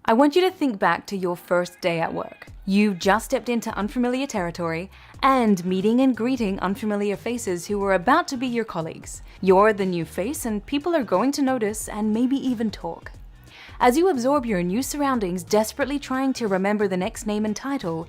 I want you to think back to your first day at work. You just stepped into unfamiliar territory and meeting and greeting unfamiliar faces who are about to be your colleagues. You're the new face and people are going to notice and maybe even talk. As you absorb your new surroundings, desperately trying to remember the next name and title,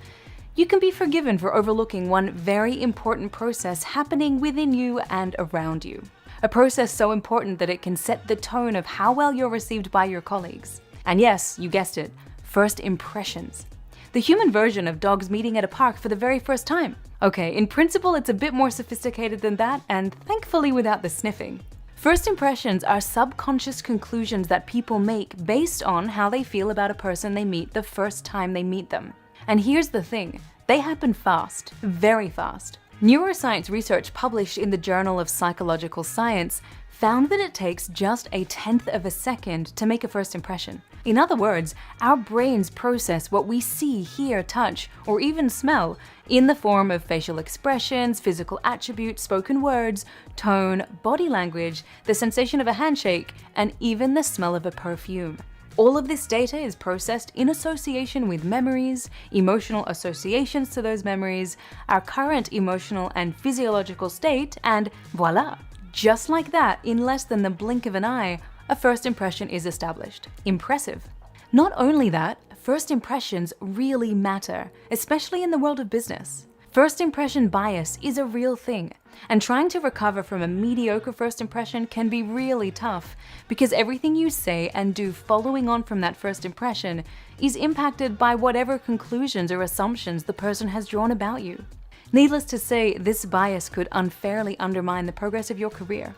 you can be forgiven for overlooking one very important process happening within you and around you. A process so important that it can set the tone of how well you're received by your colleagues. And yes, you guessed it, first impressions. The human version of dogs meeting at a park for the very first time. Okay, in principle, it's a bit more sophisticated than that, and thankfully without the sniffing. First impressions are subconscious conclusions that people make based on how they feel about a person they meet the first time they meet them. And here's the thing, they happen fast, very fast. Neuroscience research published in the Journal of Psychological Science found that it takes just 1/10 of a second to make a first impression. In other words, our brains process what we see, hear, touch, or even smell in the form of facial expressions, physical attributes, spoken words, tone, body language, the sensation of a handshake, and even the smell of a perfume. All of this data is processed in association with memories, emotional associations to those memories, our current emotional and physiological state, and voila! Just like that, in less than the blink of an eye, a first impression is established. Impressive. Not only that, first impressions really matter, especially in the world of business. First impression bias is a real thing, and trying to recover from a mediocre first impression can be really tough because everything you say and do following on from that first impression is impacted by whatever conclusions or assumptions the person has drawn about you. Needless to say, this bias could unfairly undermine the progress of your career.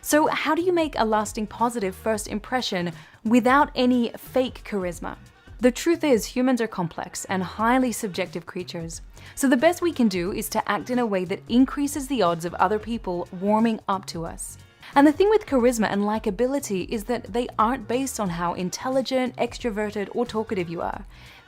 So how do you make a lasting positive first impression without any fake charisma? The truth is, humans are complex and highly subjective creatures. So the best we can do is to act in a way that increases the odds of other people warming up to us. And the thing with charisma and likability is that they aren't based on how intelligent, extroverted, or talkative you are.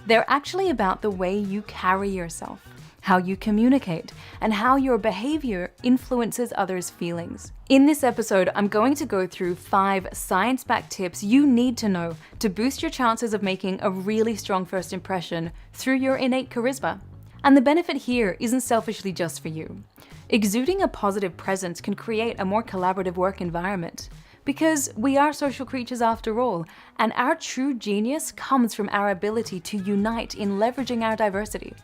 They're actually about the way you carry yourself, how you communicate, and how your behavior influences others' feelings. In this episode, I'm going to go through 5 science-backed tips you need to know to boost your chances of making a really strong first impression through your innate charisma. And the benefit here isn't selfishly just for you. Exuding a positive presence can create a more collaborative work environment. Because we are social creatures after all, and our true genius comes from our ability to unite in leveraging our diversity.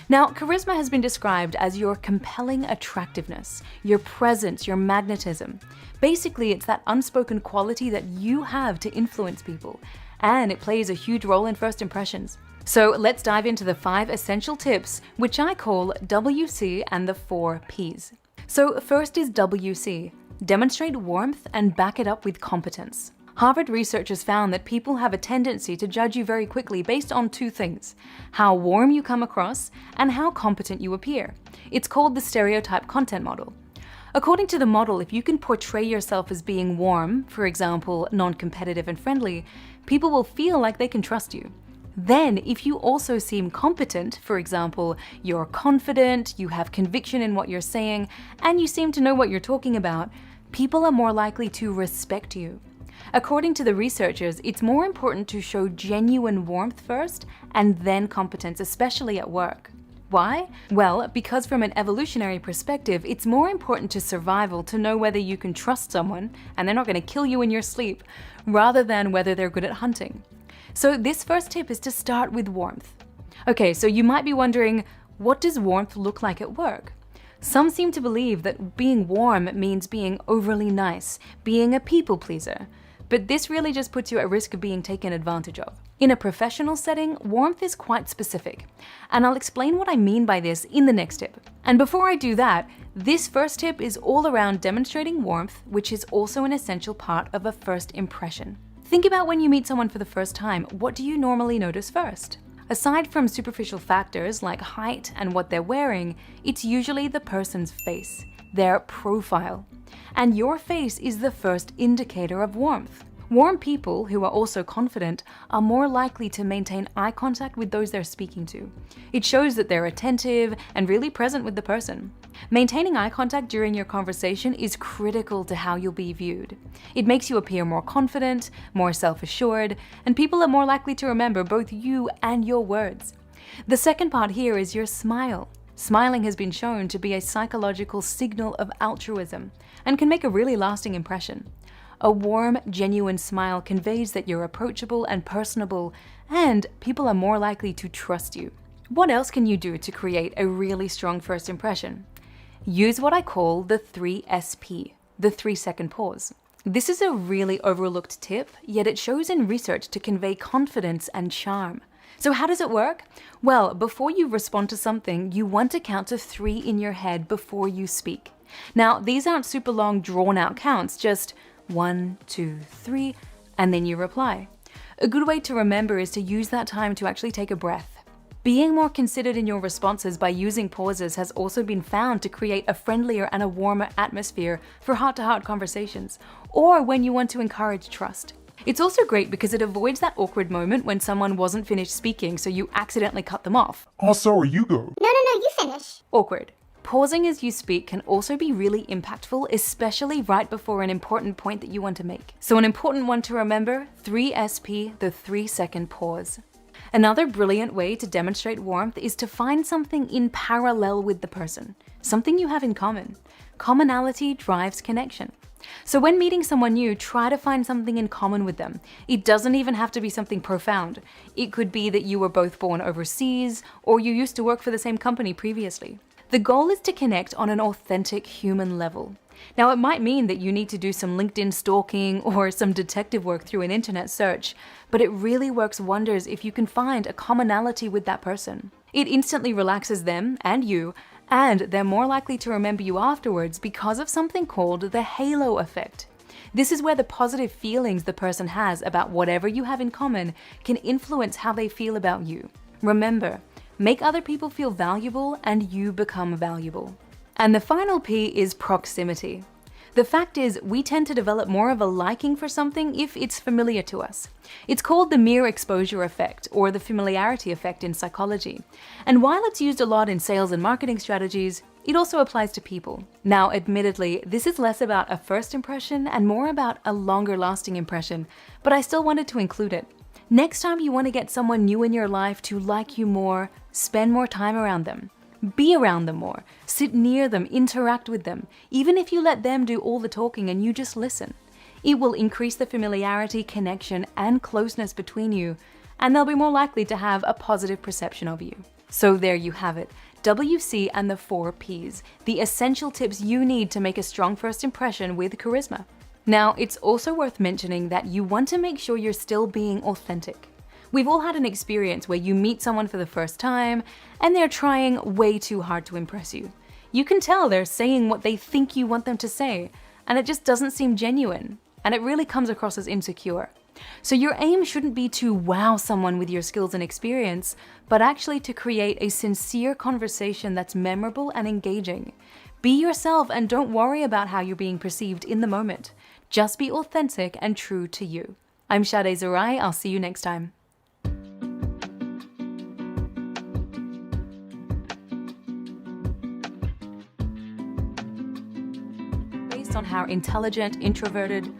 Now, charisma has been described as your compelling attractiveness, your presence, your magnetism. Basically, it's that unspoken quality that you have to influence people, and it plays a huge role in first impressions. So let's dive into the 5 essential tips, which I call WC and the 4 Ps. So first is WC, demonstrate warmth and back it up with competence. Harvard researchers found that people have a tendency to judge you very quickly based on 2 things: how warm you come across and how competent you appear. It's called the stereotype content model. According to the model, if you can portray yourself as being warm, for example, non-competitive and friendly, people will feel like they can trust you. Then, if you also seem competent, for example, you're confident, you have conviction in what you're saying, and you seem to know what you're talking about, people are more likely to respect you. According to the researchers, it's more important to show genuine warmth first and then competence, especially at work. Why? Well, because from an evolutionary perspective, it's more important to survival to know whether you can trust someone and they're not going to kill you in your sleep, rather than whether they're good at hunting. So this first tip is to start with warmth. Okay, so you might be wondering, what does warmth look like at work? Some seem to believe that being warm means being overly nice, being a people pleaser. But this really just puts you at risk of being taken advantage of. In a professional setting, warmth is quite specific, and I'll explain what I mean by this in the next tip. And before I do that, this first tip is all around demonstrating warmth, which is also an essential part of a first impression. Think about when you meet someone for the first time, what do you normally notice first? Aside from superficial factors like height and what they're wearing, it's usually the person's face, their profile. And your face is the first indicator of warmth. Warm people, who are also confident, are more likely to maintain eye contact with those they're speaking to. It shows that they're attentive and really present with the person. Maintaining eye contact during your conversation is critical to how you'll be viewed. It makes you appear more confident, more self-assured, and people are more likely to remember both you and your words. The second part here is your smile. Smiling has been shown to be a psychological signal of altruism and can make a really lasting impression. A warm, genuine smile conveys that you're approachable and personable, and people are more likely to trust you. What else can you do to create a really strong first impression? Use what I call the 3SP, the 3-second pause. This is a really overlooked tip, yet it shows in research to convey confidence and charm. So how does it work? Well, before you respond to something, you want to count to 3 in your head before you speak. Now, these aren't super long, drawn-out counts, just 1, 2, 3, and then you reply. A good way to remember is to use that time to actually take a breath. Being more considered in your responses by using pauses has also been found to create a friendlier and a warmer atmosphere for heart-to-heart conversations, or when you want to encourage trust. It's also great because it avoids that awkward moment when someone wasn't finished speaking, so you accidentally cut them off. Oh, sorry, you go. No, you finish. Awkward. Pausing as you speak can also be really impactful, especially right before an important point that you want to make. So an important one to remember, 3SP, the 3-second pause. Another brilliant way to demonstrate warmth is to find something in parallel with the person, something you have in common. Commonality drives connection. So when meeting someone new, try to find something in common with them. It doesn't even have to be something profound. It could be that you were both born overseas, or you used to work for the same company previously. The goal is to connect on an authentic human level. Now, it might mean that you need to do some LinkedIn stalking or some detective work through an internet search, but it really works wonders if you can find a commonality with that person. It instantly relaxes them and you, and they're more likely to remember you afterwards because of something called the halo effect. This is where the positive feelings the person has about whatever you have in common can influence how they feel about you. Remember, make other people feel valuable and you become valuable. And the final P is proximity. The fact is, we tend to develop more of a liking for something if it's familiar to us. It's called the mere exposure effect, or the familiarity effect in psychology. And while it's used a lot in sales and marketing strategies, it also applies to people. Now, admittedly, this is less about a first impression and more about a longer lasting impression, but I still wanted to include it. Next time you want to get someone new in your life to like you more, spend more time around them. Be around them more, sit near them, interact with them, even if you let them do all the talking and you just listen. It will increase the familiarity, connection, and closeness between you, and they'll be more likely to have a positive perception of you. So there you have it, WC and the 4 Ps, the essential tips you need to make a strong first impression with charisma. Now, it's also worth mentioning that you want to make sure you're still being authentic. We've all had an experience where you meet someone for the first time and they're trying way too hard to impress you. You can tell they're saying what they think you want them to say, and it just doesn't seem genuine, and it really comes across as insecure. So your aim shouldn't be to wow someone with your skills and experience, but actually to create a sincere conversation that's memorable and engaging. Be yourself and don't worry about how you're being perceived in the moment. Just be authentic and true to you. I'm Shade Zahrai. I'll see you next time. Based on how intelligent, introverted,